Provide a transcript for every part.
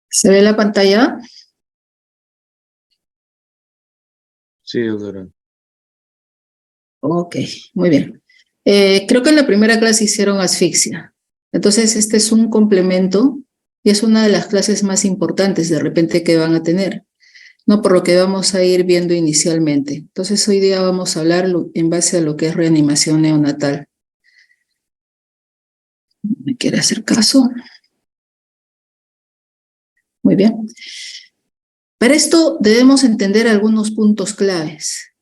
¿Se ve la pantalla? Sí, doctora. Ok, muy bien. Creo que en la primera clase hicieron asfixia. Entonces, este es un complemento y es una de las clases más importantes de repente que van a tener, ¿no? Por lo que vamos a ir viendo inicialmente. Entonces, hoy día vamos a hablar en base a lo que es reanimación neonatal. ¿Me quiere hacer caso? Muy bien. Para esto debemos entender algunos puntos claves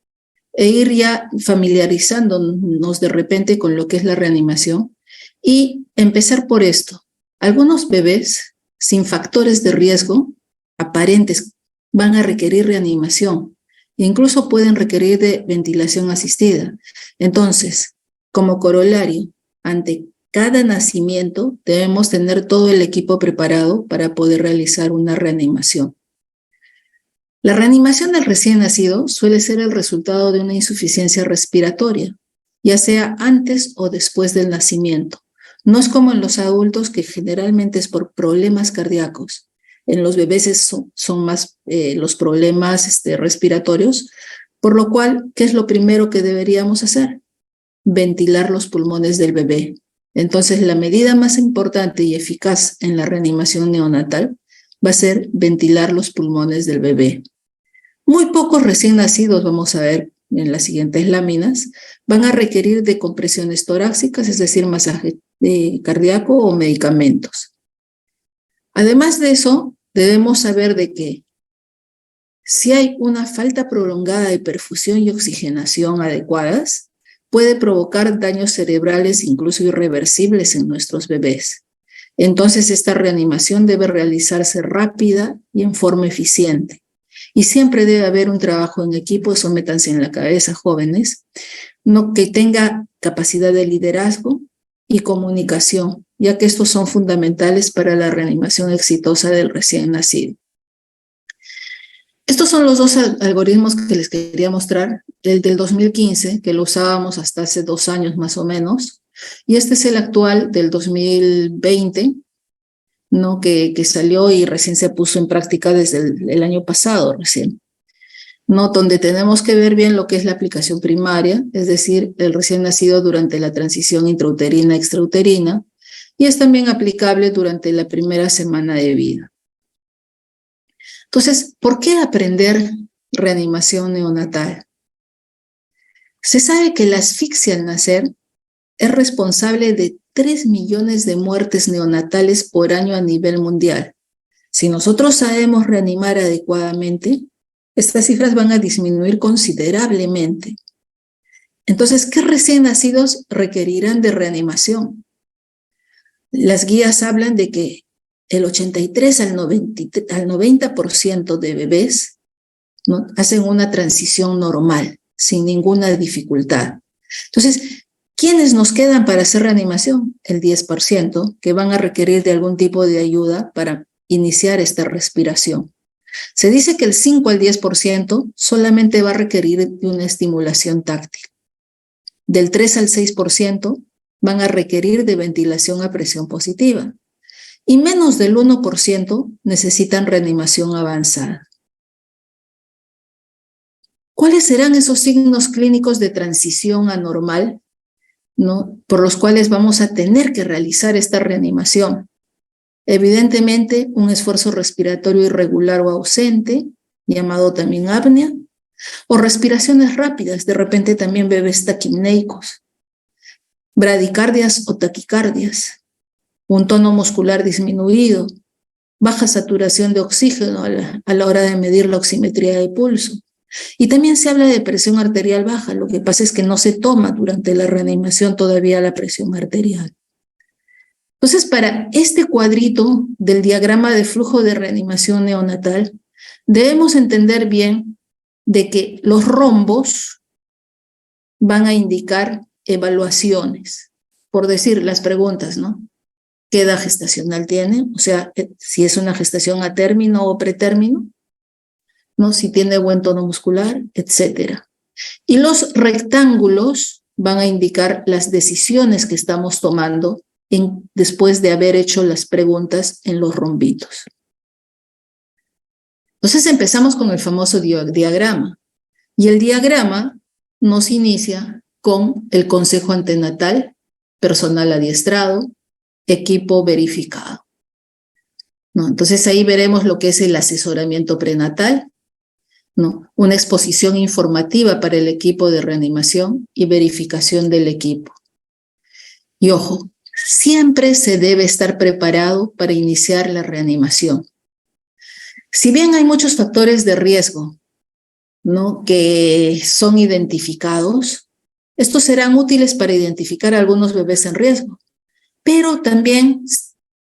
e ir ya familiarizándonos de repente con lo que es la reanimación y empezar por esto. Algunos bebés sin factores de riesgo aparentes van a requerir reanimación e incluso pueden requerir de ventilación asistida. Entonces, como corolario, ante cada nacimiento debemos tener todo el equipo preparado para poder realizar una reanimación. La reanimación del recién nacido suele ser el resultado de una insuficiencia respiratoria, ya sea antes o después del nacimiento. No es como en los adultos, que generalmente es por problemas cardíacos. En los bebés son más los problemas respiratorios, por lo cual, ¿qué es lo primero que deberíamos hacer? Ventilar los pulmones del bebé. Entonces, la medida más importante y eficaz en la reanimación neonatal va a ser ventilar los pulmones del bebé. Muy pocos recién nacidos, vamos a ver en las siguientes láminas, van a requerir de compresiones torácicas, es decir, masaje cardíaco o medicamentos. Además de eso, debemos saber de que si hay una falta prolongada de perfusión y oxigenación adecuadas, puede provocar daños cerebrales incluso irreversibles en nuestros bebés. Entonces, esta reanimación debe realizarse rápida y en forma eficiente. Y siempre debe haber un trabajo en equipo, eso métanse en la cabeza, jóvenes, no, que tenga capacidad de liderazgo y comunicación, ya que estos son fundamentales para la reanimación exitosa del recién nacido. Estos son los dos algoritmos que les quería mostrar, el del 2015, que lo usábamos hasta hace 2 años más o menos, y este es el actual del 2020, ¿no? que salió y recién se puso en práctica desde el año pasado recién, ¿no? Donde tenemos que ver bien lo que es la aplicación primaria, es decir, el recién nacido durante la transición intrauterina-extrauterina, y es también aplicable durante la primera semana de vida. Entonces, ¿por qué aprender reanimación neonatal? Se sabe que la asfixia al nacer es responsable de 3 millones de muertes neonatales por año a nivel mundial. Si nosotros sabemos reanimar adecuadamente, estas cifras van a disminuir considerablemente. Entonces, ¿qué recién nacidos requerirán de reanimación? Las guías hablan de que el 83 al 90% de bebés, ¿no?, hacen una transición normal, sin ninguna dificultad. Entonces, ¿quiénes nos quedan para hacer reanimación? El 10%, que van a requerir de algún tipo de ayuda para iniciar esta respiración. Se dice que el 5 al 10% solamente va a requerir de una estimulación táctil. Del 3 al 6% van a requerir de ventilación a presión positiva. Y menos del 1% necesitan reanimación avanzada. ¿Cuáles serán esos signos clínicos de transición anormal, ¿no?, por los cuales vamos a tener que realizar esta reanimación? Evidentemente, un esfuerzo respiratorio irregular o ausente, llamado también apnea, o respiraciones rápidas, de repente también bebés taquipneicos, bradicardias o taquicardias, un tono muscular disminuido, baja saturación de oxígeno a la hora de medir la oximetría de pulso. Y también se habla de presión arterial baja, lo que pasa es que no se toma durante la reanimación todavía la presión arterial. Entonces, para este cuadrito del diagrama de flujo de reanimación neonatal, debemos entender bien de que los rombos van a indicar evaluaciones, por decir las preguntas, ¿no? ¿Qué edad gestacional tiene? O sea, si es una gestación a término o pretérmino, ¿no? Si tiene buen tono muscular, etcétera. Y los rectángulos van a indicar las decisiones que estamos tomando después de haber hecho las preguntas en los rombitos. Entonces empezamos con el famoso diagrama. Y el diagrama nos inicia con el consejo antenatal, personal adiestrado, equipo verificado. ¿No? Entonces ahí veremos lo que es el asesoramiento prenatal, ¿no? Una exposición informativa para el equipo de reanimación y verificación del equipo. Y ojo, siempre se debe estar preparado para iniciar la reanimación. Si bien hay muchos factores de riesgo, ¿no?, que son identificados, estos serán útiles para identificar a algunos bebés en riesgo, pero también,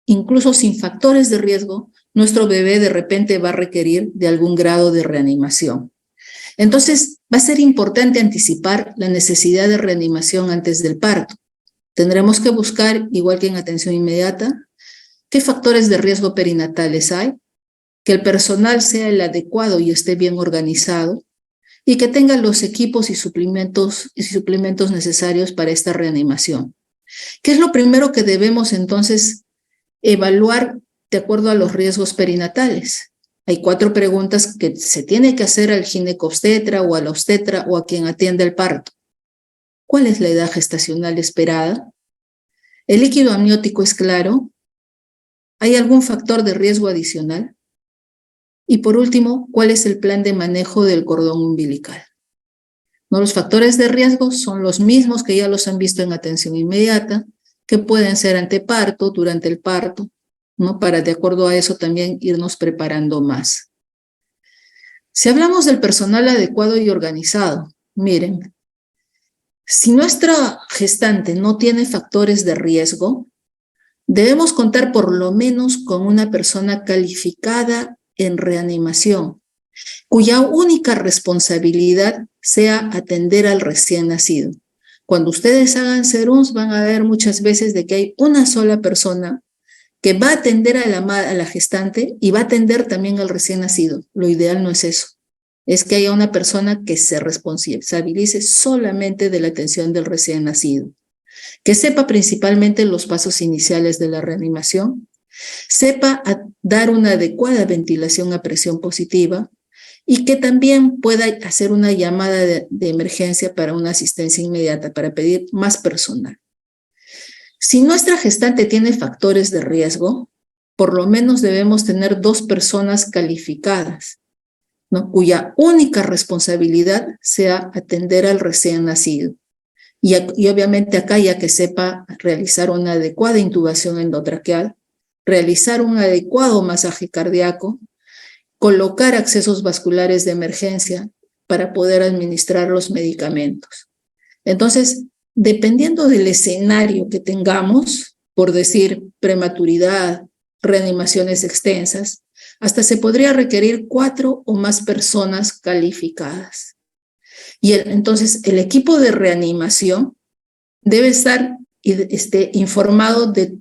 incluso sin factores de riesgo, nuestro bebé de repente va a requerir de algún grado de reanimación. Entonces, va a ser importante anticipar la necesidad de reanimación antes del parto. Tendremos que buscar, igual que en atención inmediata, qué factores de riesgo perinatales hay, que el personal sea el adecuado y esté bien organizado, y que tenga los equipos y suplementos necesarios para esta reanimación. ¿Qué es lo primero que debemos entonces evaluar de acuerdo a los riesgos perinatales? Hay 4 preguntas que se tiene que hacer al ginecobstetra o a la obstetra o a quien atiende el parto. ¿Cuál es la edad gestacional esperada? ¿El líquido amniótico es claro? ¿Hay algún factor de riesgo adicional? Y por último, ¿cuál es el plan de manejo del cordón umbilical? ¿No? Los factores de riesgo son los mismos que ya los han visto en atención inmediata, que pueden ser anteparto, durante el parto, ¿no?, para de acuerdo a eso también irnos preparando más. Si hablamos del personal adecuado y organizado, miren, si nuestra gestante no tiene factores de riesgo, debemos contar por lo menos con una persona calificada en reanimación, cuya única responsabilidad sea atender al recién nacido. Cuando ustedes hagan serums van a ver muchas veces de que hay una sola persona que va a atender a la gestante y va a atender también al recién nacido. Lo ideal no es eso. Es que haya una persona que se responsabilice solamente de la atención del recién nacido, que sepa principalmente los pasos iniciales de la reanimación, sepa dar una adecuada ventilación a presión positiva y que también pueda hacer una llamada de emergencia para una asistencia inmediata, para pedir más personal. Si nuestra gestante tiene factores de riesgo, por lo menos debemos tener 2 personas calificadas, ¿no?, cuya única responsabilidad sea atender al recién nacido. Y obviamente acá ya que sepa realizar una adecuada intubación endotraqueal, realizar un adecuado masaje cardíaco, colocar accesos vasculares de emergencia para poder administrar los medicamentos. Entonces, dependiendo del escenario que tengamos, por decir prematuridad, reanimaciones extensas, hasta se podría requerir 4 o más personas calificadas. Y entonces el equipo de reanimación debe estar informado de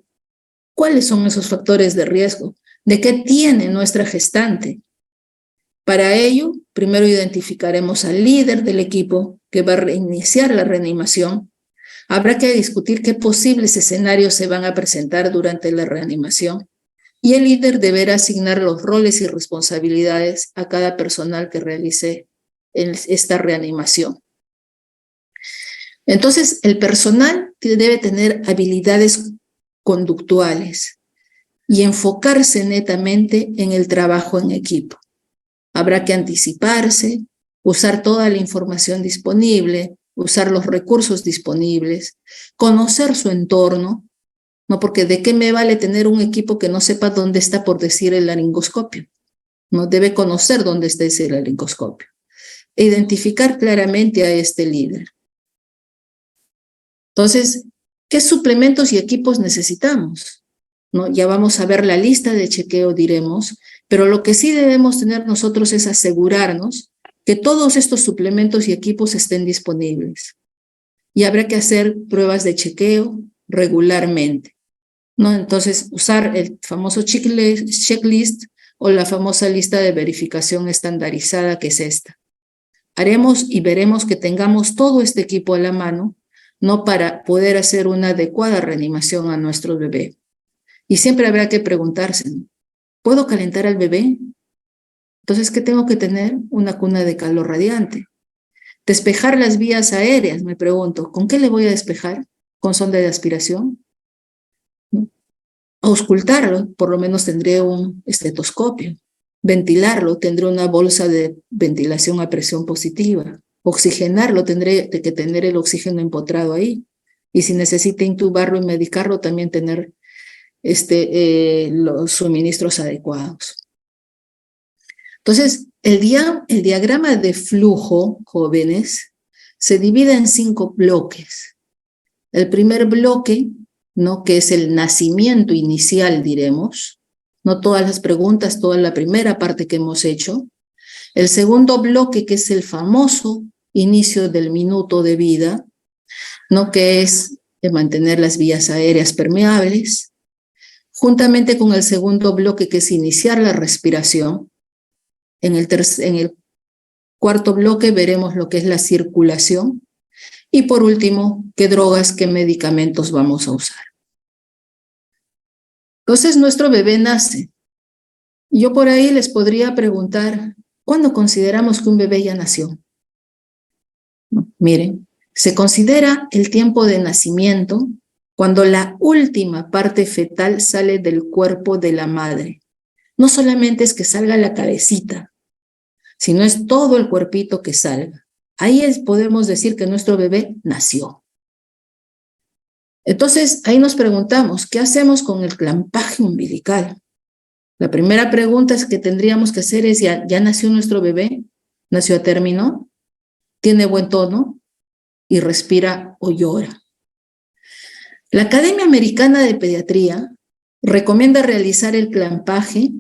cuáles son esos factores de riesgo, de qué tiene nuestra gestante. Para ello, primero identificaremos al líder del equipo que va a reiniciar la reanimación. Habrá que discutir qué posibles escenarios se van a presentar durante la reanimación y el líder deberá asignar los roles y responsabilidades a cada personal que realice esta reanimación. Entonces, el personal debe tener habilidades conductuales y enfocarse netamente en el trabajo en equipo. Habrá que anticiparse, usar toda la información disponible, usar los recursos disponibles, conocer su entorno, ¿no? Porque ¿de qué me vale tener un equipo que no sepa dónde está, por decir, el laringoscopio? No debe conocer dónde está ese laringoscopio e identificar claramente a este líder. Entonces, ¿qué suplementos y equipos necesitamos? ¿No? Ya vamos a ver la lista de chequeo, diremos, pero lo que sí debemos tener nosotros es asegurarnos que todos estos suplementos y equipos estén disponibles. Y habrá que hacer pruebas de chequeo regularmente, ¿no? Entonces, usar el famoso checklist o la famosa lista de verificación estandarizada, que es esta. haremos y veremos que tengamos todo este equipo a la mano, ¿no? Para poder hacer una adecuada reanimación a nuestro bebé. Y siempre habrá que preguntarse, ¿puedo calentar al bebé? Entonces, ¿qué tengo que tener? Una cuna de calor radiante. Despejar las vías aéreas, me pregunto, ¿con qué le voy a despejar? ¿Con sonda de aspiración? ¿No? Auscultarlo, por lo menos tendré un estetoscopio. Ventilarlo, tendré una bolsa de ventilación a presión positiva. Oxigenarlo, tendré que tener el oxígeno empotrado ahí. Y si necesita intubarlo y medicarlo, también tener los suministros adecuados. Entonces, el diagrama de flujo, jóvenes, se divide en 5 bloques. El primer bloque, ¿no? Que es el nacimiento inicial, diremos, no todas las preguntas, toda la primera parte que hemos hecho. El segundo bloque, que es el famoso inicio del minuto de vida, ¿no? Que es de mantener las vías aéreas permeables, juntamente con el segundo bloque, que es iniciar la respiración. En el cuarto bloque veremos lo que es la circulación. Y por último, qué drogas, qué medicamentos vamos a usar. Entonces, nuestro bebé nace. Yo por ahí les podría preguntar, ¿cuándo consideramos que un bebé ya nació? No, miren, se considera el tiempo de nacimiento cuando la última parte fetal sale del cuerpo de la madre. No solamente es que salga la cabecita, sino es todo el cuerpito que salga. Ahí podemos decir que nuestro bebé nació. Entonces, ahí nos preguntamos, ¿qué hacemos con el clampaje umbilical? La primera pregunta que tendríamos que hacer es, ¿ya nació nuestro bebé? ¿Nació a término? ¿Tiene buen tono? ¿Y respira o llora? La Academia Americana de Pediatría recomienda realizar el clampaje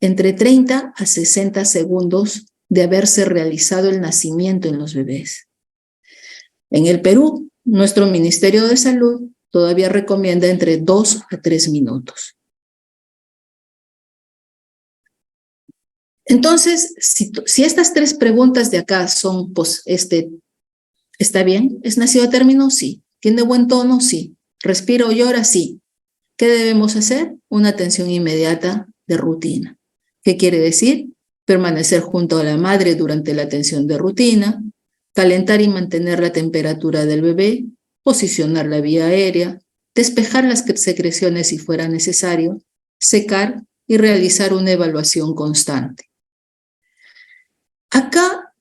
entre 30 a 60 segundos de haberse realizado el nacimiento en los bebés. En el Perú, nuestro Ministerio de Salud todavía recomienda entre 2 a 3 minutos. Entonces, si estas 3 preguntas de acá son, pues, ¿está bien? ¿Es nacido a término? Sí. ¿Tiene buen tono? Sí. ¿Respira o llora? Sí. ¿Qué debemos hacer? Una atención inmediata de rutina. ¿Qué quiere decir? Permanecer junto a la madre durante la atención de rutina, calentar y mantener la temperatura del bebé, posicionar la vía aérea, despejar las secreciones si fuera necesario, secar y realizar una evaluación constante. Acá,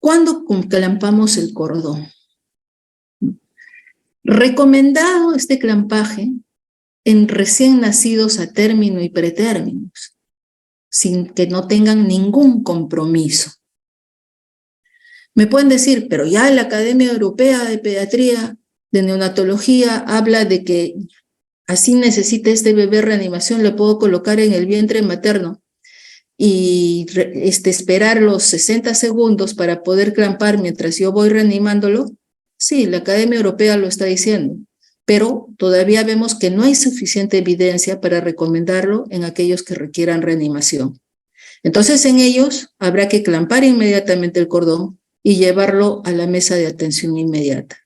¿cuándo clampamos el cordón? Recomendado este clampaje en recién nacidos a término y pretérminos, sin que no tengan ningún compromiso. Me pueden decir, pero ya la Academia Europea de Pediatría, de Neonatología, habla de que así necesita este bebé reanimación, le puedo colocar en el vientre materno y esperar los 60 segundos para poder clampar mientras yo voy reanimándolo. Sí, la Academia Europea lo está diciendo, pero todavía vemos que no hay suficiente evidencia para recomendarlo en aquellos que requieran reanimación. Entonces, en ellos habrá que clampar inmediatamente el cordón y llevarlo a la mesa de atención inmediata.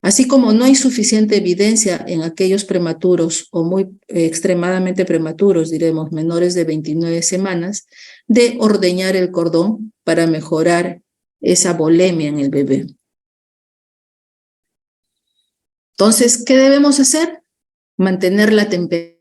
Así como no hay suficiente evidencia en aquellos prematuros o muy extremadamente prematuros, diremos menores de 29 semanas, de ordeñar el cordón para mejorar esa volemia en el bebé. Entonces, ¿qué debemos hacer? Mantener la temperatura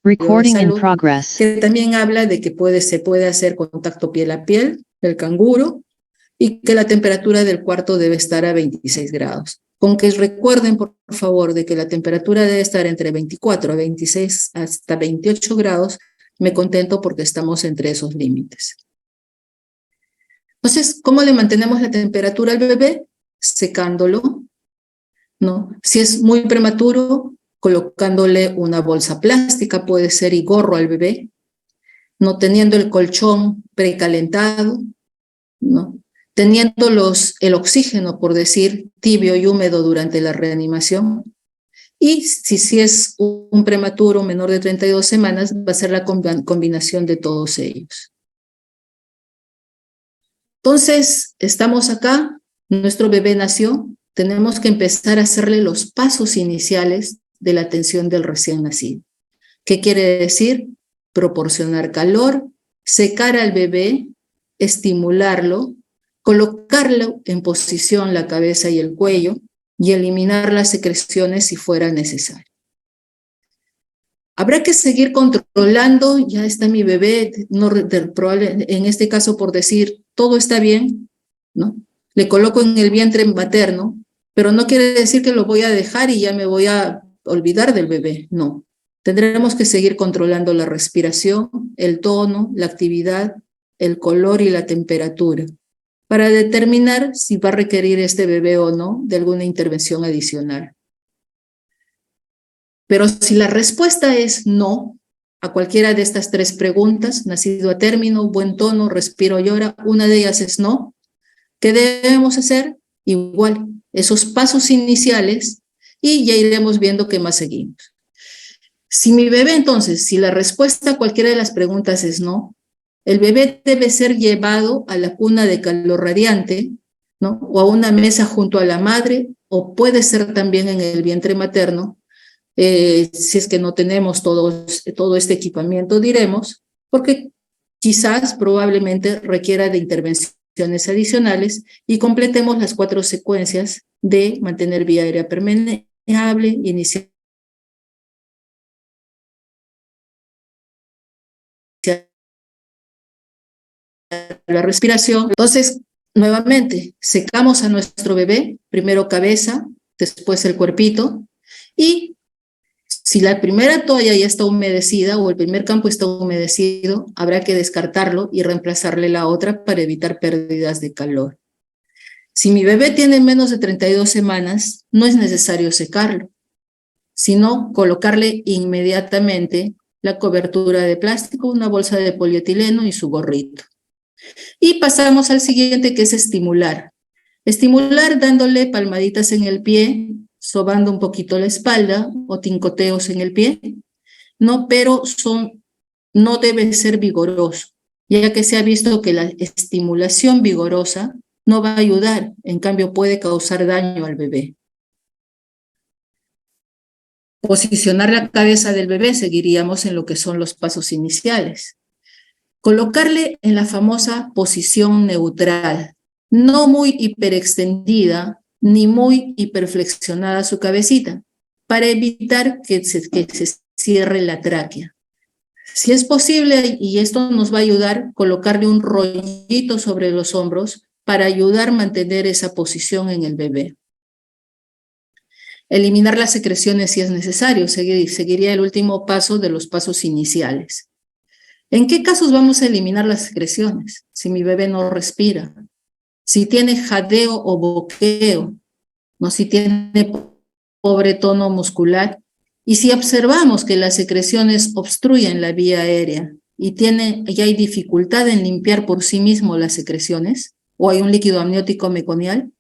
Recording in Salud, progress. que también habla de que se puede hacer contacto piel a piel del canguro y que la temperatura del cuarto debe estar a 26 grados. Con que recuerden, por favor, de que la temperatura debe estar entre 24 a 26 hasta 28 grados, me contento porque estamos entre esos límites. Entonces, ¿cómo le mantenemos la temperatura al bebé? Secándolo, ¿no? Si es muy prematuro, colocándole una bolsa plástica, puede ser, y gorro al bebé, no teniendo el colchón precalentado, ¿no? Teniendo el oxígeno, por decir, tibio y húmedo durante la reanimación. Y si es un prematuro menor de 32 semanas, va a ser la combinación de todos ellos. Entonces, estamos acá, nuestro bebé nació, tenemos que empezar a hacerle los pasos iniciales de la atención del recién nacido. ¿Qué quiere decir? Proporcionar calor, secar al bebé, estimularlo, colocarlo en posición la cabeza y el cuello y eliminar las secreciones si fuera necesario. Habrá que seguir controlando, ya está mi bebé, en este caso por decir, todo está bien, ¿no? Le coloco en el vientre materno, pero no quiere decir que lo voy a dejar y ya me voy a olvidar del bebé, no. Tendremos que seguir controlando la respiración, el tono, la actividad, el color y la temperatura, para determinar si va a requerir este bebé o no de alguna intervención adicional. Pero si la respuesta es no a cualquiera de estas tres preguntas, nacido a término, buen tono, respiro, llora, una de ellas es no, ¿qué debemos hacer? Igual, esos pasos iniciales y ya iremos viendo qué más seguimos. Si mi bebé entonces, si la respuesta a cualquiera de las preguntas es no, el bebé debe ser llevado a la cuna de calor radiante, ¿no? O a una mesa junto a la madre, o puede ser también en el vientre materno, si es que no tenemos todo este equipamiento, diremos, porque quizás probablemente requiera de intervenciones adicionales y completemos las 4 secuencias de mantener vía aérea permeable, iniciar la respiración. Entonces, nuevamente, secamos a nuestro bebé, primero cabeza, después el cuerpito, y si la primera toalla ya está humedecida o el primer campo está humedecido, habrá que descartarlo y reemplazarle la otra para evitar pérdidas de calor. Si mi bebé tiene menos de 32 semanas, no es necesario secarlo, sino colocarle inmediatamente la cobertura de plástico, una bolsa de polietileno y su gorrito. Y pasamos al siguiente, que es estimular. Estimular dándole palmaditas en el pie, sobando un poquito la espalda o tincoteos en el pie, no, pero no debe ser vigoroso, ya que se ha visto que la estimulación vigorosa no va a ayudar, en cambio puede causar daño al bebé. Posicionar la cabeza del bebé, seguiríamos en lo que son los pasos iniciales. Colocarle en la famosa posición neutral, no muy hiperextendida ni muy hiperflexionada su cabecita, para evitar que se cierre la tráquea. Si es posible, y esto nos va a ayudar, colocarle un rollito sobre los hombros para ayudar a mantener esa posición en el bebé. Eliminar las secreciones si es necesario, seguiría el último paso de los pasos iniciales. ¿En qué casos vamos a eliminar las secreciones? Si mi bebé no respira, si tiene jadeo o boqueo, ¿no? Si tiene pobre tono muscular, y si observamos que las secreciones obstruyen la vía aérea y hay dificultad en limpiar por sí mismo las secreciones, o hay un líquido amniótico meconial,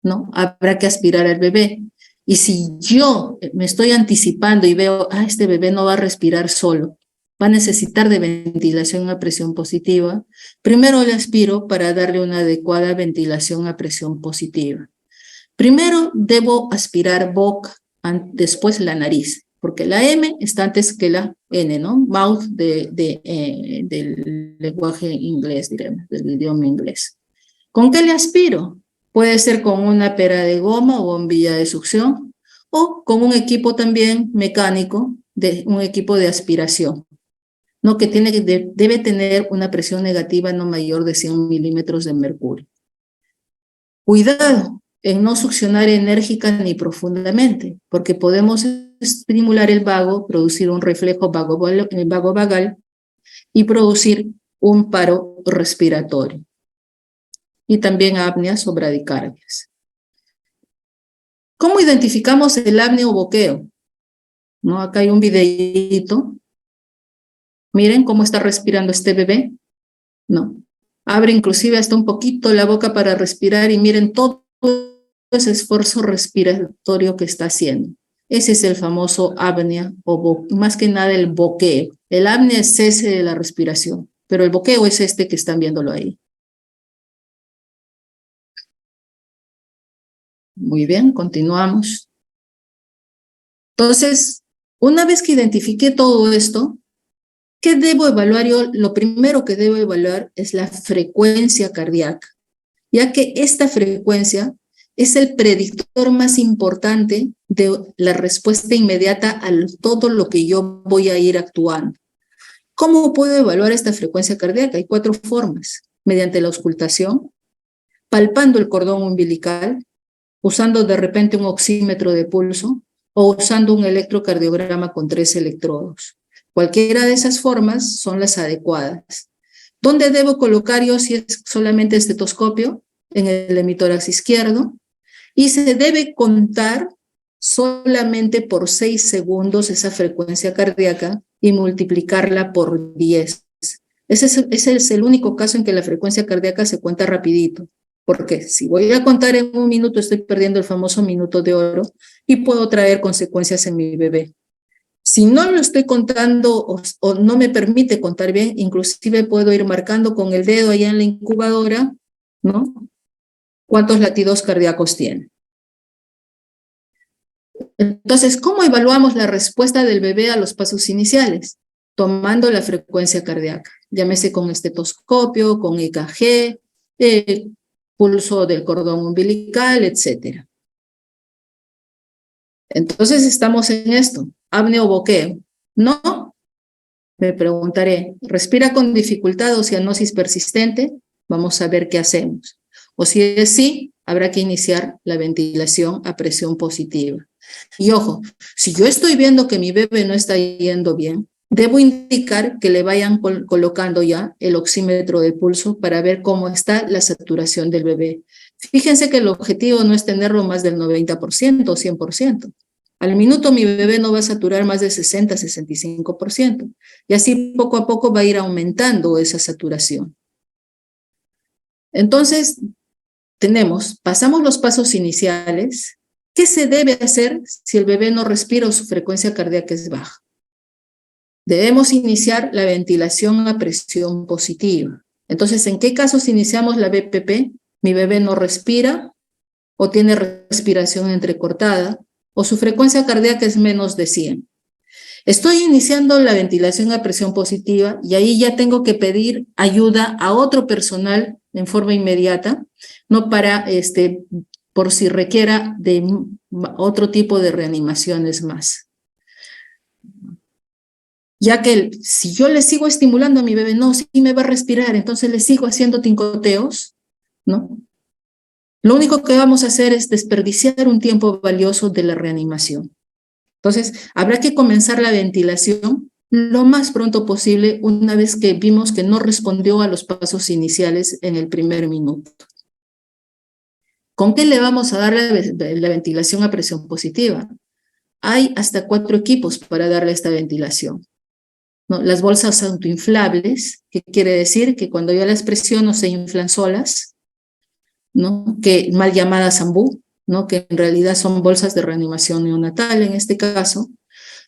¿no? Habrá que aspirar al bebé. Y si yo me estoy anticipando y veo, este bebé no va a respirar solo, va a necesitar de ventilación a presión positiva, primero le aspiro para darle una adecuada ventilación a presión positiva. Primero debo aspirar boca, después la nariz, porque la M está antes que la N, ¿no? Mouth del lenguaje inglés, diremos, del idioma inglés. ¿Con qué le aspiro? Puede ser con una pera de goma o bombilla de succión, o con un equipo también mecánico, de un equipo de aspiración, ¿no? Que debe tener una presión negativa no mayor de 100 milímetros de mercurio. Cuidado en no succionar enérgica ni profundamente, porque podemos estimular el vago, producir un reflejo vago-vagal y producir un paro respiratorio. Y también apneas o bradicardias. ¿Cómo identificamos el apnea o boqueo? ¿No? Acá hay un videíto. Miren cómo está respirando este bebé. No. Abre inclusive hasta un poquito la boca para respirar y miren todo ese esfuerzo respiratorio que está haciendo. Ese es el famoso apnea o más que nada el boqueo. El apnea es cese de la respiración, pero el boqueo es este que están viéndolo ahí. Muy bien, continuamos. Entonces, una vez que identifiqué todo esto, ¿qué debo evaluar yo? Lo primero que debo evaluar es la frecuencia cardíaca, ya que esta frecuencia es el predictor más importante de la respuesta inmediata a todo lo que yo voy a ir actuando. ¿Cómo puedo evaluar esta frecuencia cardíaca? Hay 4 formas. Mediante la auscultación, palpando el cordón umbilical, usando de repente un oxímetro de pulso o usando un electrocardiograma con 3 electrodos. Cualquiera de esas formas son las adecuadas. ¿Dónde debo colocar yo si es solamente estetoscopio? En el hemitórax izquierdo. Y se debe contar solamente por 6 segundos esa frecuencia cardíaca y multiplicarla por 10. Ese es el único caso en que la frecuencia cardíaca se cuenta rapidito. Porque si voy a contar en 1 minuto, estoy perdiendo el famoso minuto de oro y puedo traer consecuencias en mi bebé. Si no lo estoy contando o no me permite contar bien, inclusive puedo ir marcando con el dedo allá en la incubadora, ¿no? ¿Cuántos latidos cardíacos tiene? Entonces, ¿cómo evaluamos la respuesta del bebé a los pasos iniciales? Tomando la frecuencia cardíaca, llámese con estetoscopio, con EKG, pulso del cordón umbilical, etc. Entonces, estamos en esto. Apnea o boqueo. No, me preguntaré, ¿respira con dificultad o cianosis persistente? Vamos a ver qué hacemos. O si es sí, habrá que iniciar la ventilación a presión positiva. Y ojo, si yo estoy viendo que mi bebé no está yendo bien, debo indicar que le vayan colocando ya el oxímetro de pulso para ver cómo está la saturación del bebé. Fíjense que el objetivo no es tenerlo más del 90% o 100%. Al minuto mi bebé no va a saturar más de 60-65%. Y así poco a poco va a ir aumentando esa saturación. Entonces, pasamos los pasos iniciales. ¿Qué se debe hacer si el bebé no respira o su frecuencia cardíaca es baja? Debemos iniciar la ventilación a presión positiva. Entonces, ¿en qué casos iniciamos la BPP? Mi bebé no respira o tiene respiración entrecortada o su frecuencia cardíaca es menos de 100. Estoy iniciando la ventilación a presión positiva y ahí ya tengo que pedir ayuda a otro personal en forma inmediata, no para por si requiera de otro tipo de reanimaciones más. Ya que si yo le sigo estimulando a mi bebé, no, sí me va a respirar, entonces le sigo haciendo tincoteos, ¿no? Lo único que vamos a hacer es desperdiciar un tiempo valioso de la reanimación. Entonces, habrá que comenzar la ventilación lo más pronto posible una vez que vimos que no respondió a los pasos iniciales en el primer minuto. ¿Con qué le vamos a dar la ventilación a presión positiva? Hay hasta 4 equipos para darle esta ventilación, ¿no? Las bolsas autoinflables, que quiere decir que cuando yo las presiono se inflan solas, ¿no? Que mal llamadas ambú, ¿no? Que en realidad son bolsas de reanimación neonatal en este caso.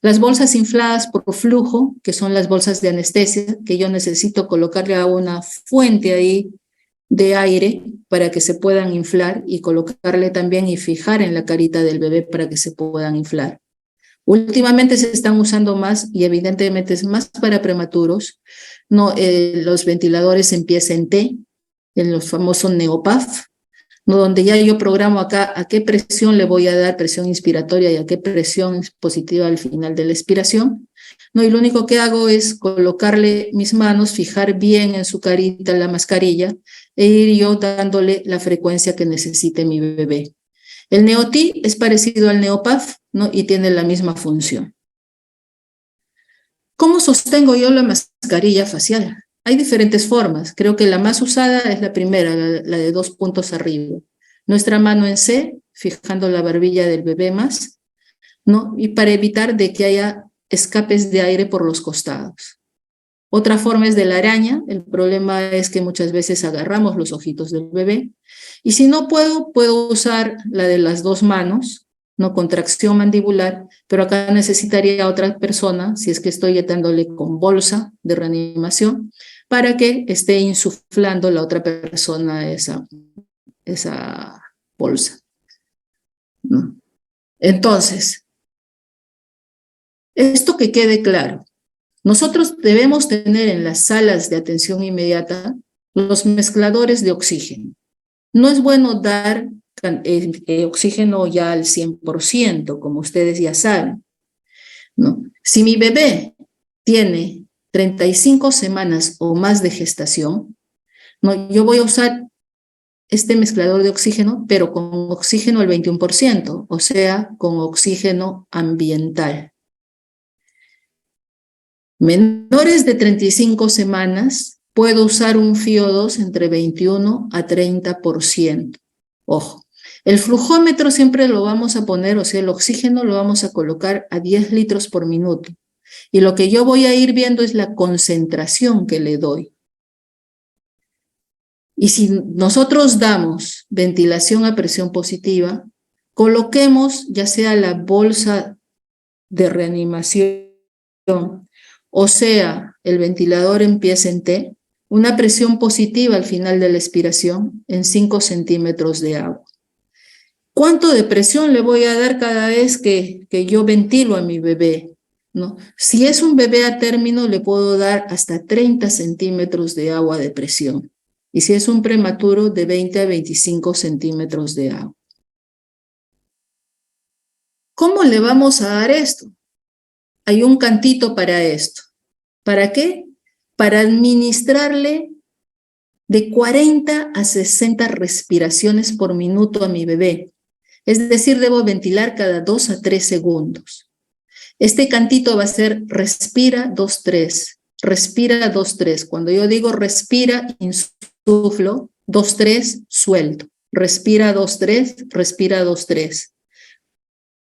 Las bolsas infladas por flujo, que son las bolsas de anestesia, que yo necesito colocarle a una fuente ahí de aire para que se puedan inflar y colocarle también y fijar en la carita del bebé para que se puedan inflar. Últimamente se están usando más y evidentemente es más para prematuros, no, los ventiladores en pie en T, en los famosos Neopaf, ¿no? Donde ya yo programo acá a qué presión le voy a dar, presión inspiratoria, y a qué presión positiva al final de la expiración, ¿no? Y lo único que hago es colocarle mis manos, fijar bien en su carita la mascarilla e ir yo dándole la frecuencia que necesite mi bebé. El NeoT es parecido al NeoPAF, ¿no? Y tiene la misma función. ¿Cómo sostengo yo la mascarilla facial? Hay diferentes formas. Creo que la más usada es la primera, la de 2 puntos arriba. Nuestra mano en C, fijando la barbilla del bebé más, ¿no? Y para evitar de que haya escapes de aire por los costados. Otra forma es de la araña. El problema es que muchas veces agarramos los ojitos del bebé. Y si no puedo usar la de las 2 manos, ¿no? Contracción mandibular, pero acá necesitaría otra persona, si es que estoy dándole con bolsa de reanimación, para que esté insuflando la otra persona esa bolsa, ¿no? Entonces, esto que quede claro. Nosotros debemos tener en las salas de atención inmediata los mezcladores de oxígeno. No es bueno dar oxígeno ya al 100%, como ustedes ya saben, ¿no? Si mi bebé tiene 35 semanas o más de gestación, ¿no? Yo voy a usar este mezclador de oxígeno, pero con oxígeno al 21%, o sea, con oxígeno ambiental. Menores de 35 semanas, puedo usar un FiO2 entre 21 a 30%. Ojo, el flujómetro siempre lo vamos a poner, o sea, el oxígeno lo vamos a colocar a 10 litros por minuto. Y lo que yo voy a ir viendo es la concentración que le doy. Y si nosotros damos ventilación a presión positiva, coloquemos ya sea la bolsa de reanimación, o sea, el ventilador en pie en T, una presión positiva al final de la expiración en 5 centímetros de agua. ¿Cuánto de presión le voy a dar cada vez que yo ventilo a mi bebé, ¿no? Si es un bebé a término, le puedo dar hasta 30 centímetros de agua de presión. Y si es un prematuro, de 20 a 25 centímetros de agua. ¿Cómo le vamos a dar esto? Hay un cantito para esto. ¿Para qué? Para administrarle de 40 a 60 respiraciones por minuto a mi bebé. Es decir, debo ventilar cada 2 a 3 segundos. Este cantito va a ser respira 2, 3, respira 2, 3. Cuando yo digo respira, insuflo, 2, 3, suelto. Respira 2, 3, respira 2, 3.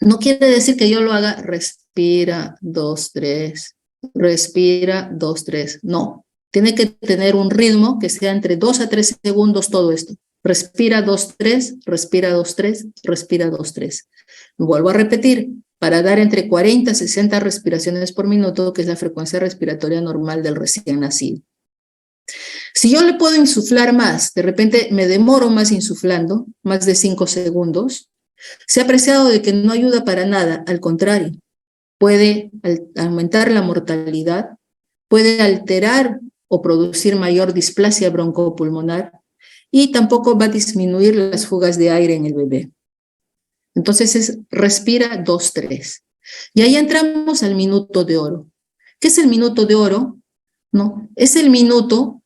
No quiere decir que yo lo haga respira 2, 3, respira 2, 3. No, tiene que tener un ritmo que sea entre 2 a 3 segundos todo esto. Respira 2, 3, respira 2, 3, respira 2, 3. Vuelvo a repetir, para dar entre 40 y 60 respiraciones por minuto, que es la frecuencia respiratoria normal del recién nacido. Si yo le puedo insuflar más, de repente me demoro más insuflando, más de 5 segundos, se ha apreciado de que no ayuda para nada, al contrario, puede aumentar la mortalidad, puede alterar o producir mayor displasia broncopulmonar y tampoco va a disminuir las fugas de aire en el bebé. Entonces es respira 2, 3. Y ahí entramos al minuto de oro. ¿Qué es el minuto de oro? No, es el minuto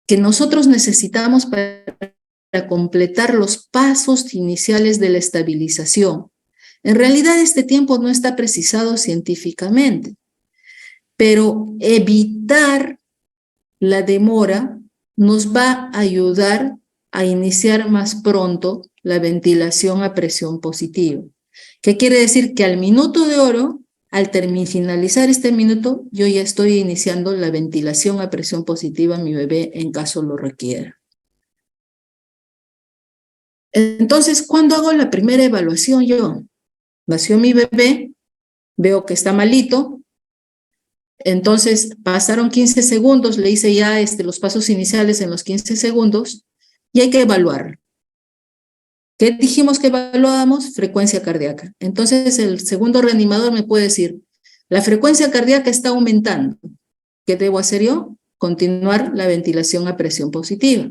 que nosotros necesitamos para completar los pasos iniciales de la estabilización. En realidad este tiempo no está precisado científicamente, pero evitar la demora nos va a ayudar a iniciar más pronto la ventilación a presión positiva. ¿Qué quiere decir? Que al minuto de oro, al finalizar este minuto, yo ya estoy iniciando la ventilación a presión positiva a mi bebé en caso lo requiera. Entonces, ¿cuándo hago la primera evaluación yo? Nació mi bebé, veo que está malito, entonces pasaron 15 segundos, le hice ya los pasos iniciales en los 15 segundos y hay que evaluar. ¿Qué dijimos que evaluábamos? Frecuencia cardíaca. Entonces el segundo reanimador me puede decir, la frecuencia cardíaca está aumentando. ¿Qué debo hacer yo? Continuar la ventilación a presión positiva.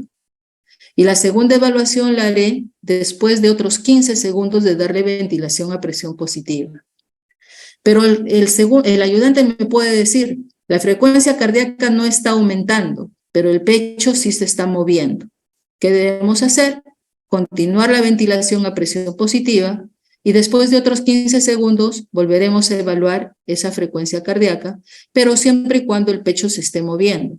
Y la segunda evaluación la haré después de otros 15 segundos de darle ventilación a presión positiva. Pero el ayudante me puede decir, la frecuencia cardíaca no está aumentando, pero el pecho sí se está moviendo. ¿Qué debemos hacer? Continuar la ventilación a presión positiva y después de otros 15 segundos volveremos a evaluar esa frecuencia cardíaca, pero siempre y cuando el pecho se esté moviendo.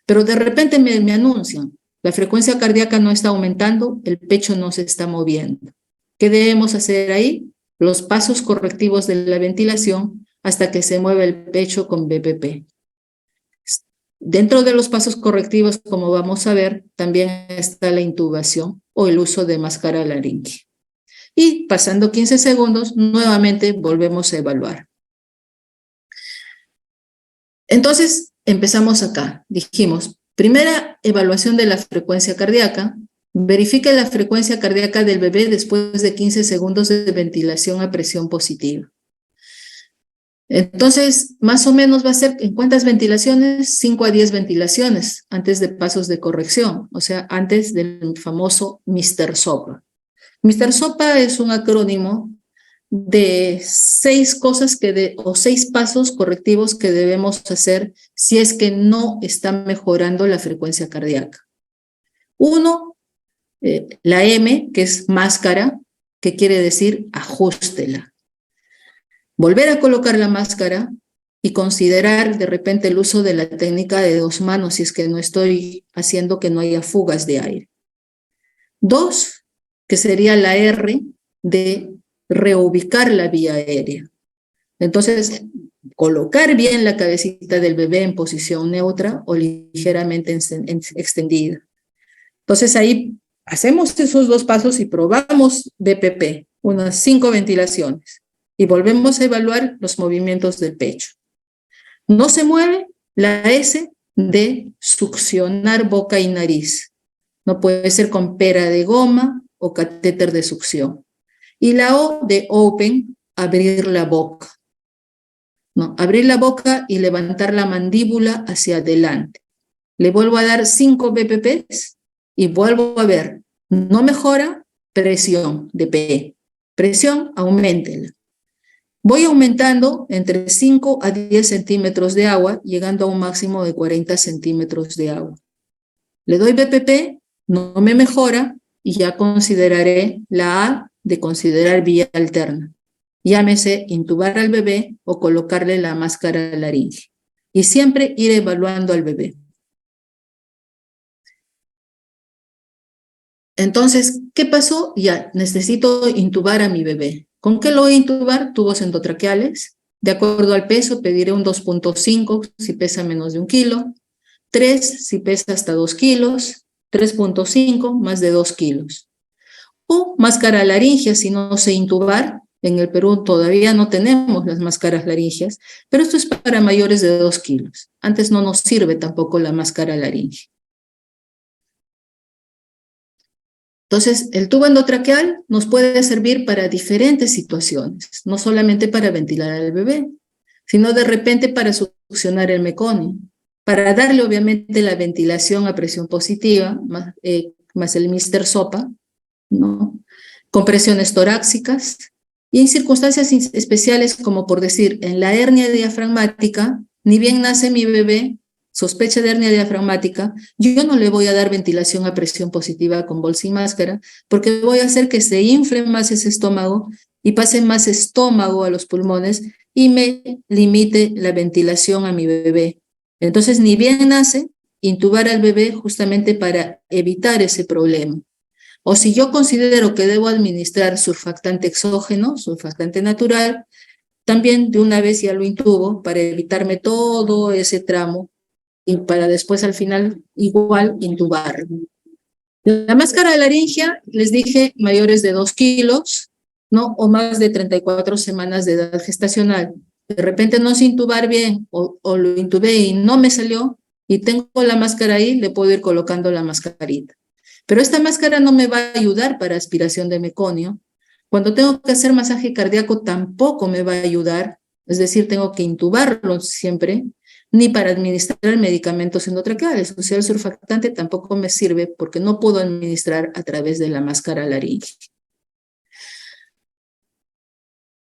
Pero de repente me anuncian, la frecuencia cardíaca no está aumentando, el pecho no se está moviendo. ¿Qué debemos hacer ahí? Los pasos correctivos de la ventilación hasta que se mueva el pecho con BPP. Dentro de los pasos correctivos, como vamos a ver, también está la intubación o el uso de máscara laringe. Y pasando 15 segundos, nuevamente volvemos a evaluar. Entonces, empezamos acá. Dijimos, primera evaluación de la frecuencia cardíaca. Verifique la frecuencia cardíaca del bebé después de 15 segundos de ventilación a presión positiva. Entonces, más o menos va a ser, ¿en cuántas ventilaciones? 5 a 10 ventilaciones antes de pasos de corrección, o sea, antes del famoso Mr. SOPA. Mr. SOPA es un acrónimo de 6 cosas o 6 pasos correctivos que debemos hacer si es que no está mejorando la frecuencia cardíaca. 1, la M, que es máscara, que quiere decir ajústela. Volver a colocar la máscara y considerar de repente el uso de la técnica de 2 manos si es que no estoy haciendo que no haya fugas de aire. 2, que sería la R de reubicar la vía aérea. Entonces, colocar bien la cabecita del bebé en posición neutra o ligeramente extendida. Entonces ahí hacemos esos 2 pasos y probamos BPP, unas 5 ventilaciones. Y volvemos a evaluar los movimientos del pecho. No se mueve la S de succionar boca y nariz. No puede ser con pera de goma o catéter de succión. Y la O de open, abrir la boca. No, abrir la boca y levantar la mandíbula hacia adelante. Le vuelvo a dar 5 BPPs y vuelvo a ver. No mejora, presión de P. Presión, auméntela. Voy aumentando entre 5 a 10 centímetros de agua, llegando a un máximo de 40 centímetros de agua. Le doy BPP, no me mejora, y ya consideraré la A de considerar vía alterna. Llámese intubar al bebé o colocarle la máscara laringe. Y siempre ir evaluando al bebé. Entonces, ¿qué pasó? Ya, necesito intubar a mi bebé. ¿Con qué lo voy a intubar? Tubos endotraqueales. De acuerdo al peso, pediré un 2.5 si pesa menos de 1 kilo, 3 si pesa hasta 2 kilos, 3.5 más de 2 kilos. O máscara laringea si no sé intubar. En el Perú todavía no tenemos las máscaras laringeas, pero esto es para mayores de 2 kilos. Antes no nos sirve tampoco la máscara laringea. Entonces, el tubo endotraqueal nos puede servir para diferentes situaciones, no solamente para ventilar al bebé, sino de repente para succionar el meconio, para darle obviamente la ventilación a presión positiva, más el Mr. SOPA, ¿no? Compresiones torácicas, y en circunstancias especiales como por decir, en la hernia diafragmática, ni bien nace mi bebé, sospecha de hernia diafragmática, yo no le voy a dar ventilación a presión positiva con bolsa y máscara, porque voy a hacer que se infle más ese estómago y pase más estómago a los pulmones y me limite la ventilación a mi bebé. Entonces, ni bien nace, intubar al bebé justamente para evitar ese problema. O si yo considero que debo administrar surfactante exógeno, surfactante natural, también de una vez ya lo intubo para evitarme todo ese tramo y para después al final igual intubar. La máscara laringea, les dije, mayores de 2 kilos, ¿no? O más de 34 semanas de edad gestacional. De repente no sé intubar bien o lo intubé y no me salió y tengo la máscara ahí, le puedo ir colocando la mascarita. Pero esta máscara no me va a ayudar para aspiración de meconio. Cuando tengo que hacer masaje cardíaco tampoco me va a ayudar, es decir, tengo que intubarlo siempre, ni para administrar medicamentos endotraqueales. O sea, el surfactante tampoco me sirve porque no puedo administrar a través de la máscara laríngea.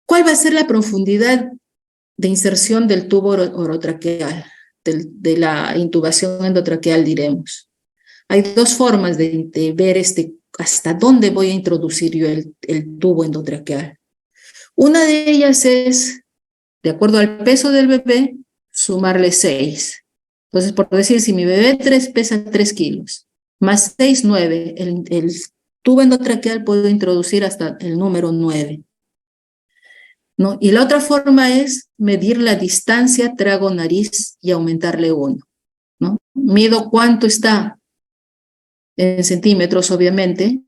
¿Cuál va a ser la profundidad de inserción del tubo orotraqueal, de la intubación endotraqueal, diremos? Hay dos formas de ver hasta dónde voy a introducir yo el tubo endotraqueal. Una de ellas es, de acuerdo al peso del bebé, sumarle 6. Entonces, por decir, si mi bebé pesa 3 kilos, más 6, 9, el tubo endotraqueal puedo introducir hasta el número 9. ¿No? Y la otra forma es medir la distancia trago-nariz y aumentarle 1. ¿No? Mido cuánto está en centímetros, obviamente,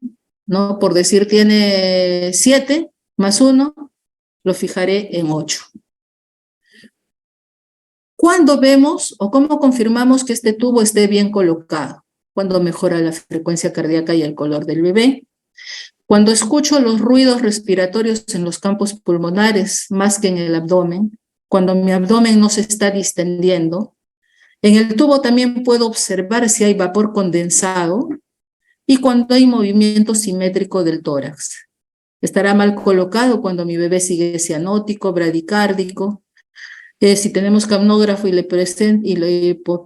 ¿no? Por decir, tiene 7 más 1, lo fijaré en 8. ¿Cuándo vemos o cómo confirmamos que este tubo esté bien colocado? Cuando mejora la frecuencia cardíaca y el color del bebé. Cuando escucho los ruidos respiratorios en los campos pulmonares más que en el abdomen. Cuando mi abdomen no se está distendiendo. En el tubo también puedo observar si hay vapor condensado y cuando hay movimiento simétrico del tórax. Estará mal colocado cuando mi bebé sigue cianótico, bradicárdico. Si tenemos capnógrafo y le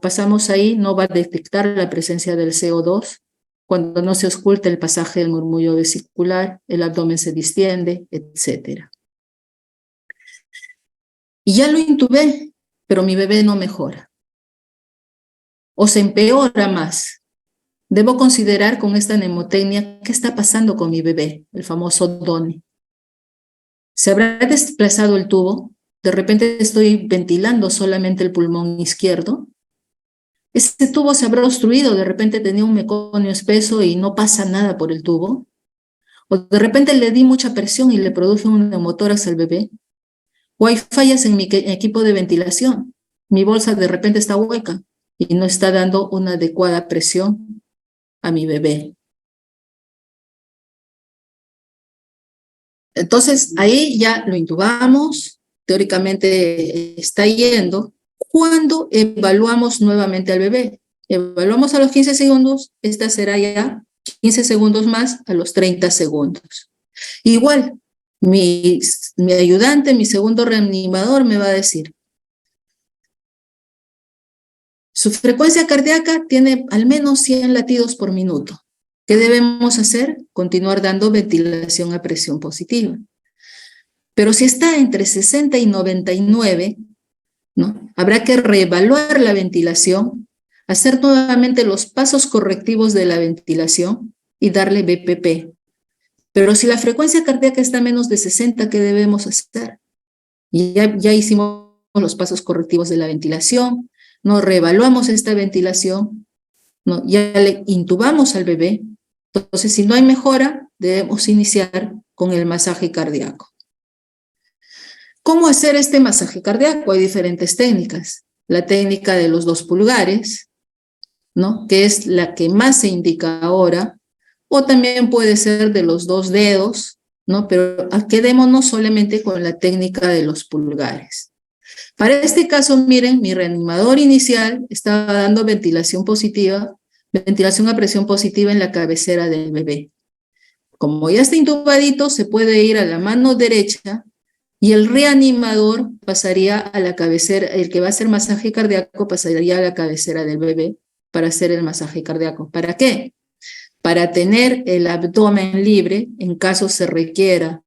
pasamos ahí, no va a detectar la presencia del CO2. Cuando no se ausculta el pasaje del murmullo vesicular, el abdomen se distiende, etc. Y ya lo intubé, pero mi bebé no mejora. O se empeora más. Debo considerar con esta mnemotecnia qué está pasando con mi bebé, el famoso DONE. ¿Se habrá desplazado el tubo? De repente estoy ventilando solamente el pulmón izquierdo. Ese tubo se habrá obstruido, de repente tenía un meconio espeso y no pasa nada por el tubo. O de repente le di mucha presión y le produje un neumotórax al bebé. O hay fallas en mi equipo de ventilación. Mi bolsa de repente está hueca y no está dando una adecuada presión a mi bebé. Entonces, ahí ya lo intubamos, teóricamente está yendo. ¿Cuándo evaluamos nuevamente al bebé? Evaluamos a los 15 segundos, esta será ya 15 segundos más a los 30 segundos. Igual, mi ayudante, mi segundo reanimador me va a decir, su frecuencia cardíaca tiene al menos 100 latidos por minuto. ¿Qué debemos hacer? Continuar dando ventilación a presión positiva. Pero si está entre 60 y 99, ¿no? Habrá que reevaluar la ventilación, hacer nuevamente los pasos correctivos de la ventilación y darle BPP. Pero si la frecuencia cardíaca está a menos de 60, ¿qué debemos hacer? Ya hicimos los pasos correctivos de la ventilación, no reevaluamos esta ventilación, ¿no? Ya le intubamos al bebé. Entonces, si no hay mejora, debemos iniciar con el masaje cardíaco. ¿Cómo hacer este masaje cardíaco? Hay diferentes técnicas. La técnica de los 2 pulgares, ¿no? Que es la que más se indica ahora, o también puede ser de los 2 dedos, ¿no? Pero quedémonos solamente con la técnica de los pulgares. Para este caso, miren, mi reanimador inicial estaba dando ventilación positiva, ventilación a presión positiva en la cabecera del bebé. Como ya está intubadito, se puede ir a la mano derecha y el reanimador pasaría a la cabecera, el que va a hacer masaje cardíaco pasaría a la cabecera del bebé para hacer el masaje cardíaco. ¿Para qué? Para tener el abdomen libre en caso se requiera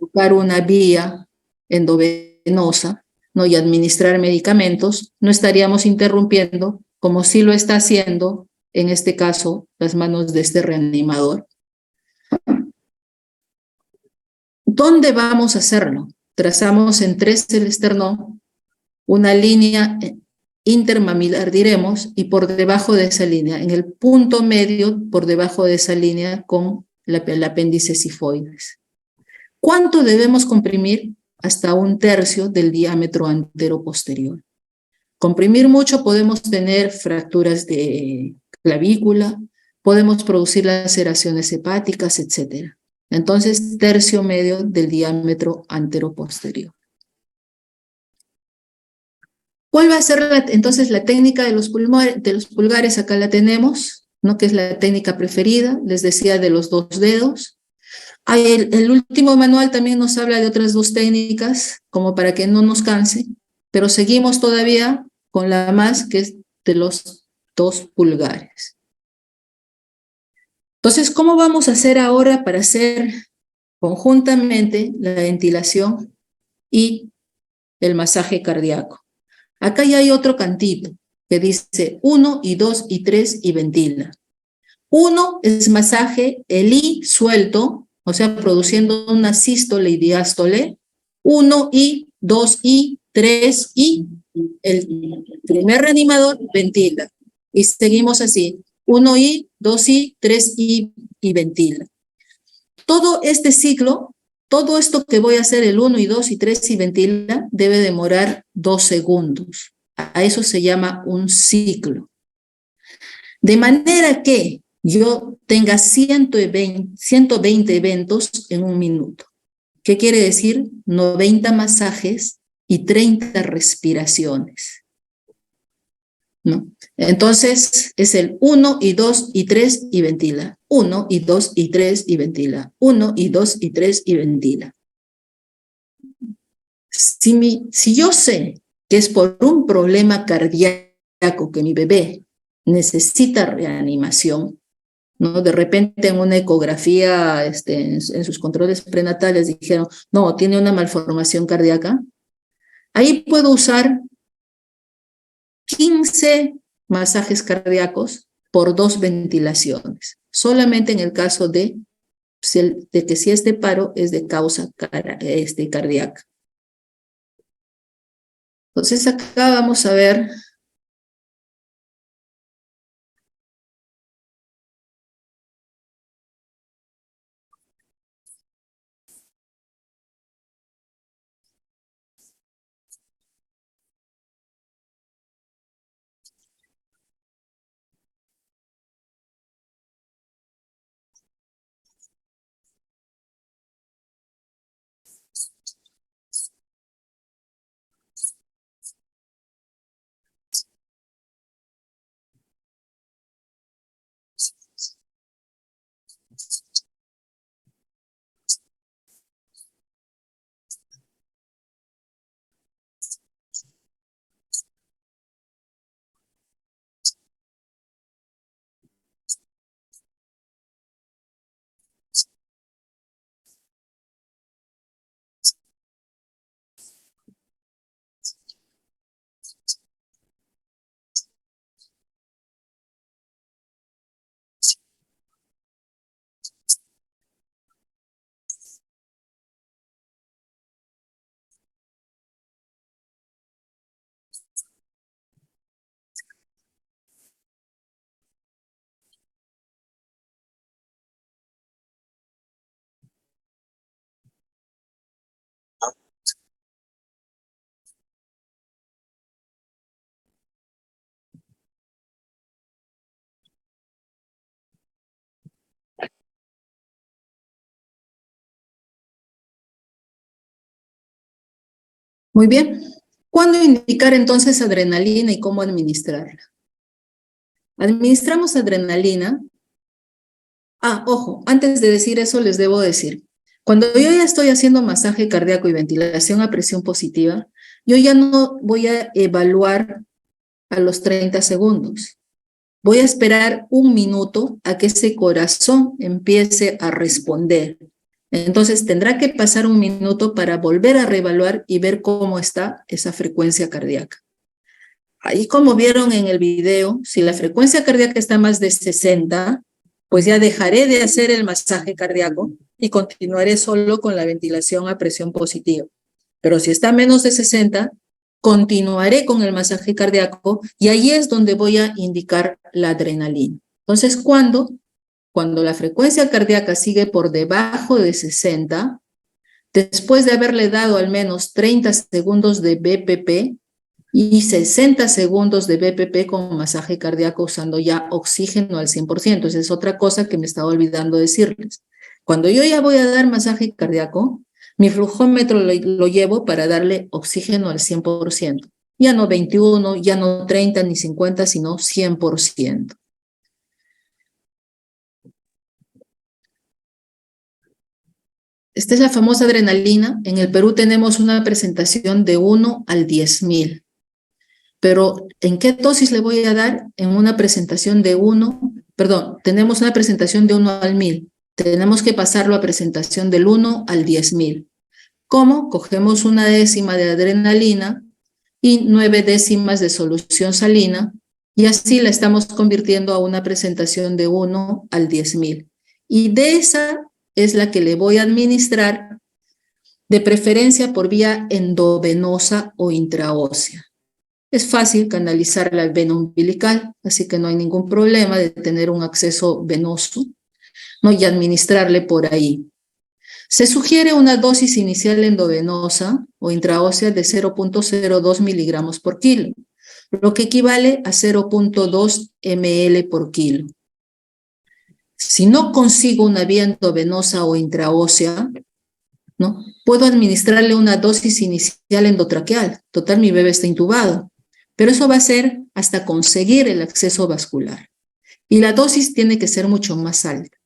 buscar una vía endovenosa, ¿no? Y administrar medicamentos, no estaríamos interrumpiendo, como sí lo está haciendo, en este caso, las manos de este reanimador. ¿Dónde vamos a hacerlo? Trazamos en 3 el esternón, una línea intermamilar, diremos, y por debajo de esa línea, en el punto medio, por debajo de esa línea, con el apéndice sifoides. ¿Cuánto debemos comprimir? Hasta 1/3 del diámetro antero-posterior. Comprimir mucho podemos tener fracturas de clavícula, podemos producir laceraciones hepáticas, etc. Entonces, 1/3 medio del diámetro antero-posterior. ¿Cuál va a ser entonces la técnica de los pulgares? Acá la tenemos, ¿no? Que es la técnica preferida, les decía, de los 2 dedos. El último manual también nos habla de otras 2 técnicas, como para que no nos canse, pero seguimos todavía con la más, que es de los 2 pulgares. Entonces, ¿cómo vamos a hacer ahora para hacer conjuntamente la ventilación y el masaje cardíaco? Acá ya hay otro cantito que dice 1 y 2 y 3 y ventila. 1 es masaje, el I suelto, o sea, produciendo una sístole y diástole. 1 y, 2 y, 3 y, el primer reanimador ventila. Y seguimos así, 1 y, 2 y, 3 y ventila. Todo este ciclo, todo esto que voy a hacer, el 1 y 2 y 3 y ventila, debe demorar 2 segundos. A eso se llama un ciclo. De manera que yo tenga 120 eventos en un minuto. ¿Qué quiere decir? 90 masajes y 30 respiraciones, ¿no? Entonces es el 1 y 2 y 3 y ventila. 1 y 2 y 3 y ventila. 1 y 2 y 3 y ventila. Si yo sé que es por un problema cardíaco que mi bebé necesita reanimación, ¿no? De repente en una ecografía, en sus controles prenatales dijeron, no, tiene una malformación cardíaca. Ahí puedo usar 15 masajes cardíacos por 2 ventilaciones, solamente en el caso de que si este paro es de causa cardíaca. Entonces acá vamos a ver. Muy bien. ¿Cuándo indicar entonces adrenalina y cómo administrarla? Administramos adrenalina. Ojo, antes de decir eso les debo decir, cuando yo ya estoy haciendo masaje cardíaco y ventilación a presión positiva, yo ya no voy a evaluar a los 30 segundos. Voy a esperar 1 minuto a que ese corazón empiece a responder. Entonces tendrá que pasar 1 minuto para volver a reevaluar y ver cómo está esa frecuencia cardíaca. Ahí, como vieron en el video, si la frecuencia cardíaca está más de 60, pues ya dejaré de hacer el masaje cardíaco y continuaré solo con la ventilación a presión positiva. Pero si está menos de 60, continuaré con el masaje cardíaco y ahí es donde voy a indicar la adrenalina. Entonces, ¿cuándo? Cuando la frecuencia cardíaca sigue por debajo de 60, después de haberle dado al menos 30 segundos de BPP y 60 segundos de BPP con masaje cardíaco usando ya oxígeno al 100%. Esa es otra cosa que me estaba olvidando decirles. Cuando yo ya voy a dar masaje cardíaco, mi flujómetro lo llevo para darle oxígeno al 100%. Ya no 21, ya no 30 ni 50, sino 100%. Esta es la famosa adrenalina. En el Perú tenemos una presentación de 1 al 10.000. Pero ¿en qué dosis le voy a dar? En una presentación de 1, perdón, tenemos una presentación de 1 al 1000. Tenemos que pasarlo a presentación del 1 al 10.000. ¿Cómo? Cogemos una décima de adrenalina y 9 décimas de solución salina y así la estamos convirtiendo a una presentación de 1 al 10.000. Y de esa es la que le voy a administrar, de preferencia por vía endovenosa o intraósea. Es fácil canalizar la vena umbilical, así que no hay ningún problema de tener un acceso venoso, ¿no? Y administrarle por ahí. Se sugiere una dosis inicial endovenosa o intraósea de 0.02 miligramos por kilo, lo que equivale a 0.2 ml por kilo. Si no consigo una vía endovenosa o intraósea, ¿no? Puedo administrarle una dosis inicial endotraqueal. Total, mi bebé está intubado. Pero eso va a ser hasta conseguir el acceso vascular. Y la dosis tiene que ser mucho más alta.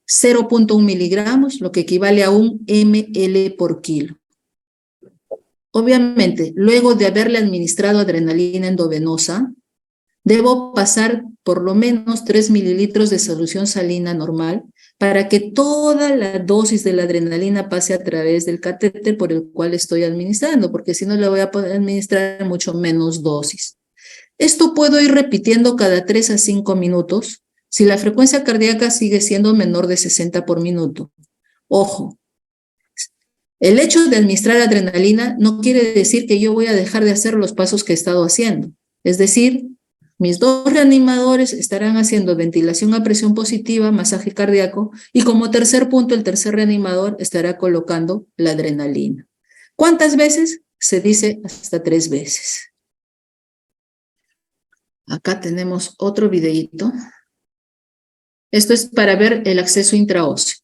0.1 miligramos, lo que equivale a 1 ml por kilo. Obviamente, luego de haberle administrado adrenalina endovenosa, debo pasar por lo menos 3 mililitros de solución salina normal para que toda la dosis de la adrenalina pase a través del catéter por el cual estoy administrando, porque si no le voy a poder administrar mucho menos dosis. Esto puedo ir repitiendo cada 3 a 5 minutos si la frecuencia cardíaca sigue siendo menor de 60 por minuto. Ojo, el hecho de administrar adrenalina no quiere decir que yo voy a dejar de hacer los pasos que he estado haciendo. Es decir, mis dos reanimadores estarán haciendo ventilación a presión positiva, masaje cardíaco, y como tercer punto, el tercer reanimador estará colocando la adrenalina. ¿Cuántas veces? Se dice hasta 3 veces. Acá tenemos otro videíto. Esto es para ver el acceso intraóseo.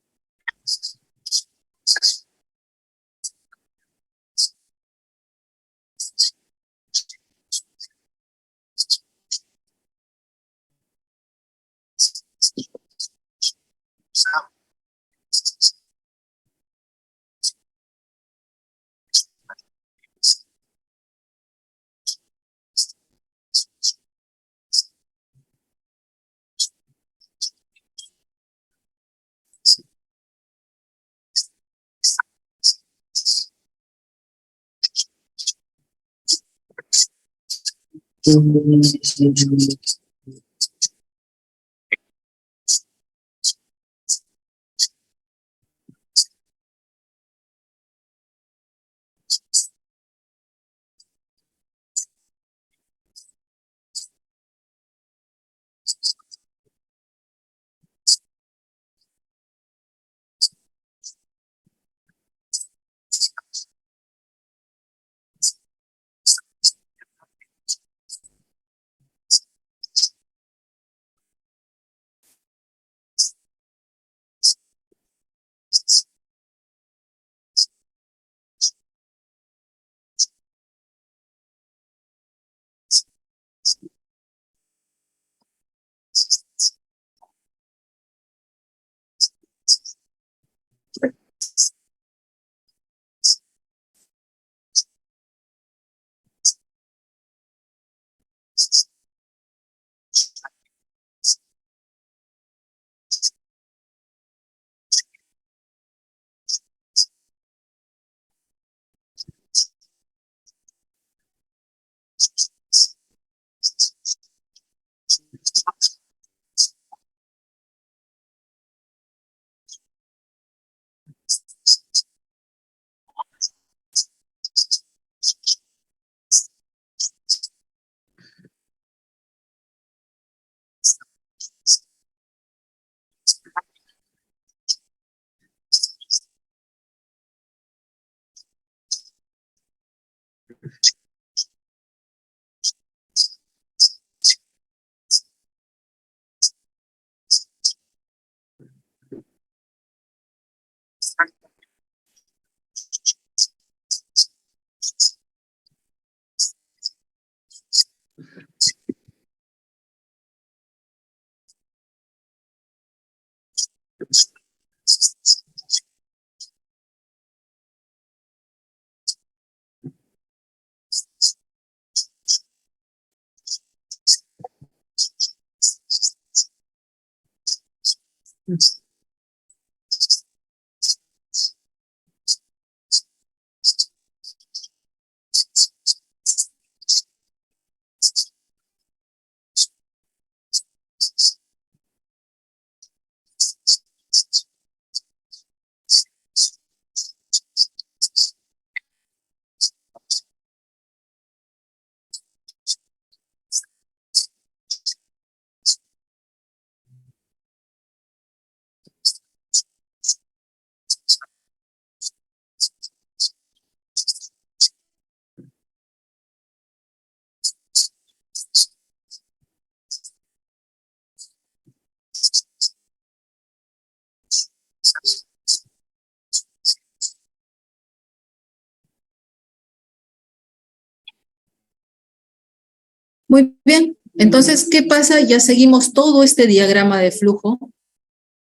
Muy bien. Entonces, ¿qué pasa? Ya seguimos todo este diagrama de flujo,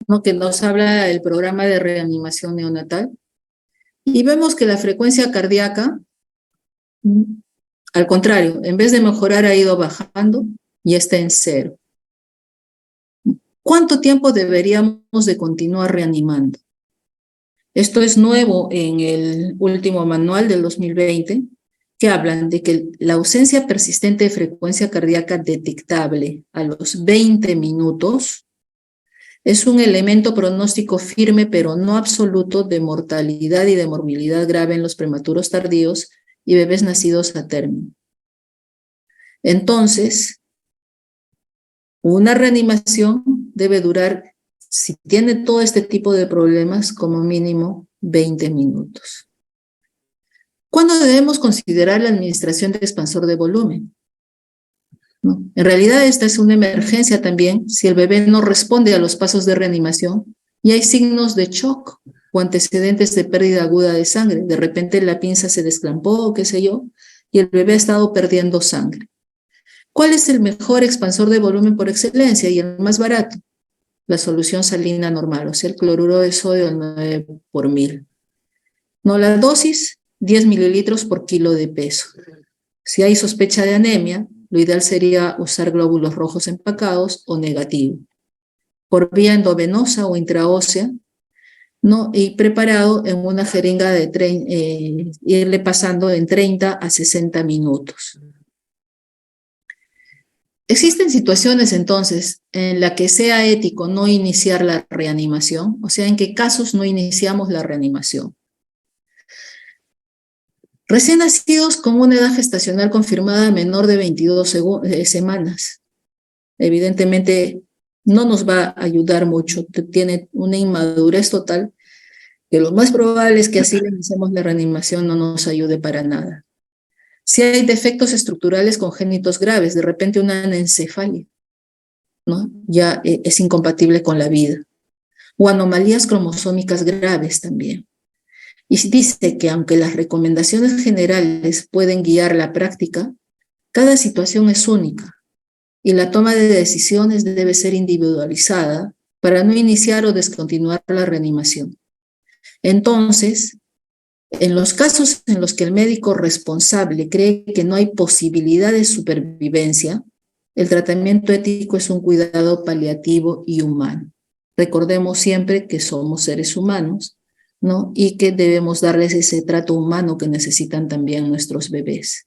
¿no?, que nos habla del programa de reanimación neonatal. Y vemos que la frecuencia cardíaca, al contrario, en vez de mejorar, ha ido bajando y está en 0. ¿Cuánto tiempo deberíamos de continuar reanimando? Esto es nuevo en el último manual del 2020, que hablan de que la ausencia persistente de frecuencia cardíaca detectable a los 20 minutos es un elemento pronóstico firme, pero no absoluto, de mortalidad y de morbilidad grave en los prematuros tardíos y bebés nacidos a término. Entonces, una reanimación debe durar, si tiene todo este tipo de problemas, como mínimo 20 minutos. ¿Cuándo debemos considerar la administración de expansor de volumen? ¿No? En realidad esta es una emergencia también si el bebé no responde a los pasos de reanimación y hay signos de shock o antecedentes de pérdida aguda de sangre. De repente la pinza se desclampó o qué sé yo, y el bebé ha estado perdiendo sangre. ¿Cuál es el mejor expansor de volumen por excelencia y el más barato? La solución salina normal, o sea, el cloruro de sodio al 9 por 1000. No, la dosis, 10 mililitros por kilo de peso. Si hay sospecha de anemia, lo ideal sería usar glóbulos rojos empacados o negativo, por vía endovenosa o intraósea, ¿no?, y preparado en una jeringa de irle pasando en 30 a 60 minutos. Existen situaciones entonces en las que sea ético no iniciar la reanimación, o sea, ¿en qué casos no iniciamos la reanimación? Recién nacidos con una edad gestacional confirmada menor de 22 semanas. Evidentemente no nos va a ayudar mucho, tiene una inmadurez total, que lo más probable es que así le iniciemos la reanimación no nos ayude para nada. Si hay defectos estructurales congénitos graves, de repente una anencefalia, ¿no?, ya es incompatible con la vida, o anomalías cromosómicas graves también. Y dice que aunque las recomendaciones generales pueden guiar la práctica, cada situación es única y la toma de decisiones debe ser individualizada para no iniciar o descontinuar la reanimación. Entonces, en los casos en los que el médico responsable cree que no hay posibilidad de supervivencia, el tratamiento ético es un cuidado paliativo y humano. Recordemos siempre que somos seres humanos, ¿no?, y que debemos darles ese trato humano que necesitan también nuestros bebés.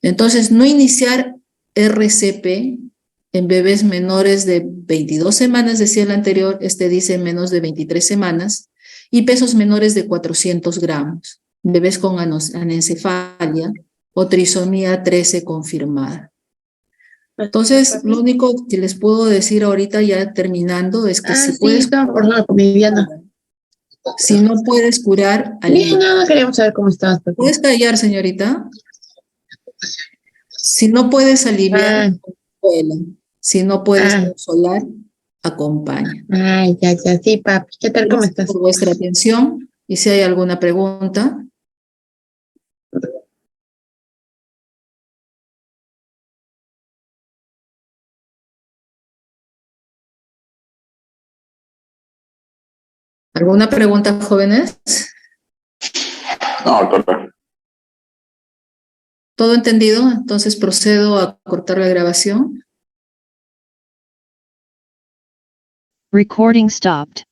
Entonces, no iniciar RCP en bebés menores de 22 semanas, decía el anterior, este dice menos de 23 semanas, y pesos menores de 400 gramos, bebés con anencefalia o trisomía 13 confirmada. Entonces, lo único que les puedo decir ahorita, ya terminando, es que si no puedes curar al niño. No queríamos saber cómo estabas. ¿Puedes callar, señorita? Si no puedes aliviar, consuela. Si no puedes consolar, acompaña. Ya, sí, papi. ¿Qué tal? ¿Cómo estás? Por vuestra atención, y si hay alguna pregunta. ¿Alguna pregunta, jóvenes? No, doctora. ¿Todo entendido? Entonces procedo a cortar la grabación. Recording stopped.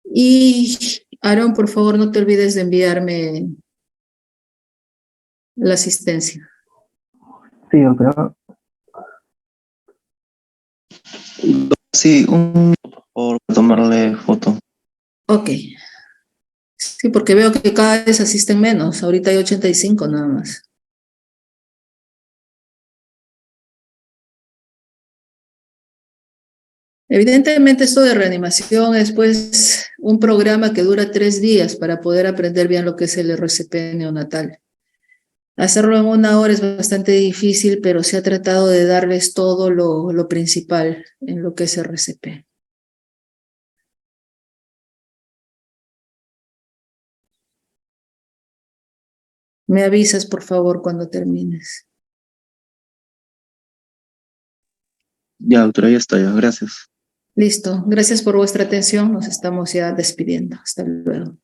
Y Aaron, por favor, no te olvides de enviarme la asistencia. Sí, doctora. Sí, por tomarle foto. Ok. Sí, porque veo que cada vez asisten menos. Ahorita hay 85 nada más. Evidentemente esto de reanimación es pues un programa que dura 3 días para poder aprender bien lo que es el RCP neonatal. Hacerlo en 1 hora es bastante difícil, pero se ha tratado de darles todo lo principal en lo que es RCP. Me avisas, por favor, cuando termines. Ya, doctora, ya está, ya. Gracias. Listo. Gracias por vuestra atención. Nos estamos ya despidiendo. Hasta luego.